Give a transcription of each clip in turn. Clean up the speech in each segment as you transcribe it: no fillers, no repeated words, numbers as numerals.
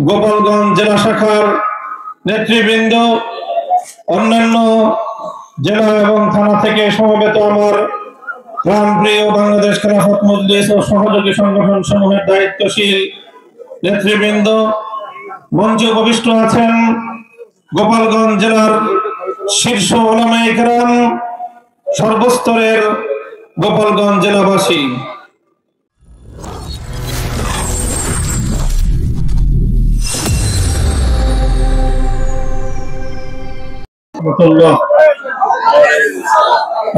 গোপালগঞ্জ জেলা শাখার নেতৃবৃন্দ, অন্যান্য জেলা এবং থানা থেকে সমবেত আমার প্রাণপ্রিয় বাংলাদেশ খেলাফত মজলিস ও সহযোগী সংগঠন সমূহের দায়িত্বশীল নেতৃবৃন্দ, মঞ্চে উপবিষ্ট আছেন গোপালগঞ্জ জেলার শীর্ষ উলামায়ে কেরাম, সর্বস্তরের গোপালগঞ্জ জেলাবাসী।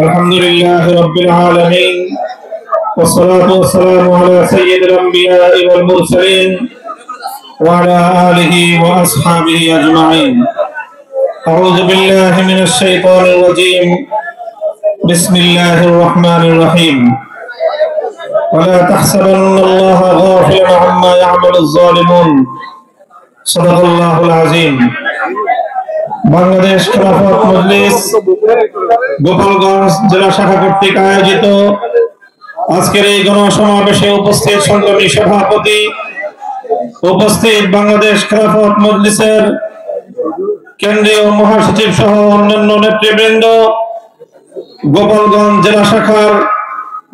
আলহামদুলিল্লাহ রাব্বিল আলামিন ওয়াসসালাতু ওয়াসসালামু আলা সাইয়্যিদিল আম্বিয়া ওয়াল মুরসালিন ওয়া আলা আলিহি ওয়া আসহাবিহি আজমাইন। আউযু বিল্লাহি মিনাশ শাইতানির রাজীম। বিসমিল্লাহির রহমানির রহিম। ওয়ালা তাহসাবান্নাল্লাহা গাফিলান আম্মা ইয়া'মালুয যালিমুন। সাদাকাল্লাহুল আযীম। বাংলাদেশ খেলাফত মজলিস গোপালগঞ্জ জেলা শাখা কর্তৃক আয়োজিত আজকের এই গণসমাবেশে উপস্থিত সংগ্রামী সভাপতি, উপস্থিত বাংলাদেশ খেলাফত মজলিসের কেন্দ্রীয় মহাসচিব সহ অন্যান্য নেতৃবৃন্দ, গোপালগঞ্জ জেলা শাখার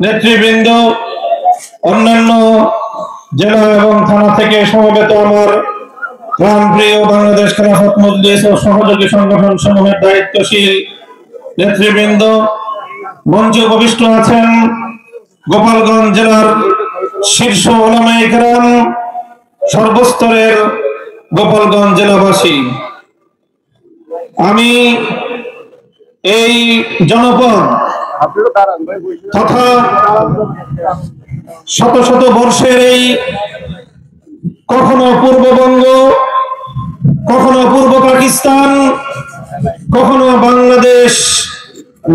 নেতৃবৃন্দ, অন্যান্য জেলা এবং থানা থেকে সমবেত আমার প্রাণপ্রিয় বাংলাদেশ খেলাফত মজলিস ও সহযোগী সংগঠন সমূহের দায়িত্বশীল নেতৃবৃন্দ, মঞ্চে উপবিষ্ট আছেন গোপালগঞ্জ জেলার শীর্ষ উলামায়ে কেরাম, সর্বস্তরের গোপালগঞ্জ জেলাবাসী। আমি এই জনপদ তথা শত শত বর্ষের এই কখনো পূর্ববঙ্গ, কখনো পূর্ব পাকিস্তান, কখনো বাংলাদেশ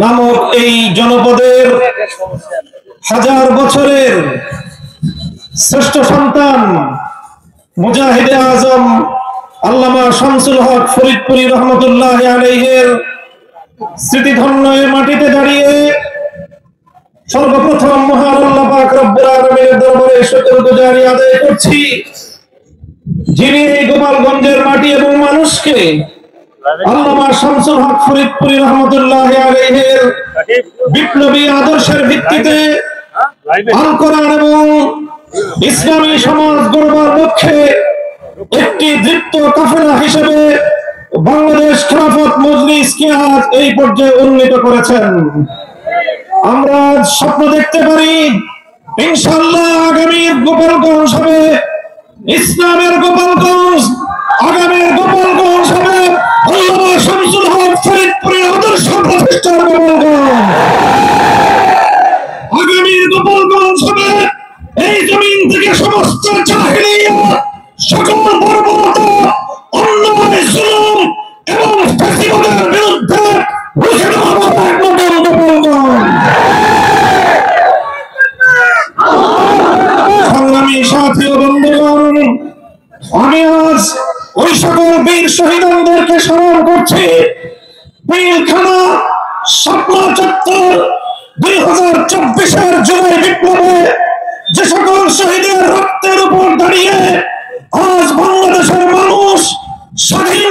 নামক এই জনপদের হাজার বছরের শ্রেষ্ঠ সন্তান মুজাহিদে আজম আল্লামা শামসুল হক ফরিদপুরি রহমতুল্লাহ আলাইহির স্মৃতিধন্য এই মাটিতে দাঁড়িয়ে সর্বপ্রথম মহান আল্লাহ পাক রব্বুল আলামিনের দরবারে শুকরগুজারি আদায় করছি, যিনি এই গোপালগঞ্জের মাটি এবং মানুষকে আল্লামা শামসুল হক ফরিদপুরি রহমতুল্লাহ আলাইহির বিপ্লবী আদর্শের ভিত্তিতে আল কোরআন এবং ইসলামী সমাজ গড়বার লক্ষ্যে একটি দৃপ্ত কাফেলা হিসেবে বাংলাদেশ খেলাফত মজলিসকে আজ এই পর্যায়ে উন্নীত করেছেন। আমরা স্বপ্ন দেখতে পারি ইনশাআল্লাহ আগামীর গোপালগঞ্জ হবে ইসলামের গোপালগঞ্জ, আগামীর গোপালগঞ্জ হবে আল্লামা শামসুল হক ফরিদপুরের আদর্শ প্রতিষ্ঠার গোপালগঞ্জ। আগামীর গোপালগঞ্জ হবে এই জমিন থেকে সমস্ত জাহেলিয়াত, সকল বর্বরতা, অন্যায়, জুলুম এবং ফ্যাসিবাদের বিরুদ্ধে রুখে দাঁড়ানোর একমাত্র গোপালগঞ্জ। সংগ্রামী সাথী ও বন্ধুগণ, আমি আজ ওই সকল বীর শহীদদেরকে স্মরণ করছি। পিলখানা, শাপলা চত্বর 2024-এর জুলাই বিপ্লবে যে সকল শহীদের রক্তের উপর দাঁড়িয়ে আজ বাংলাদেশের মানুষ স্বাধীন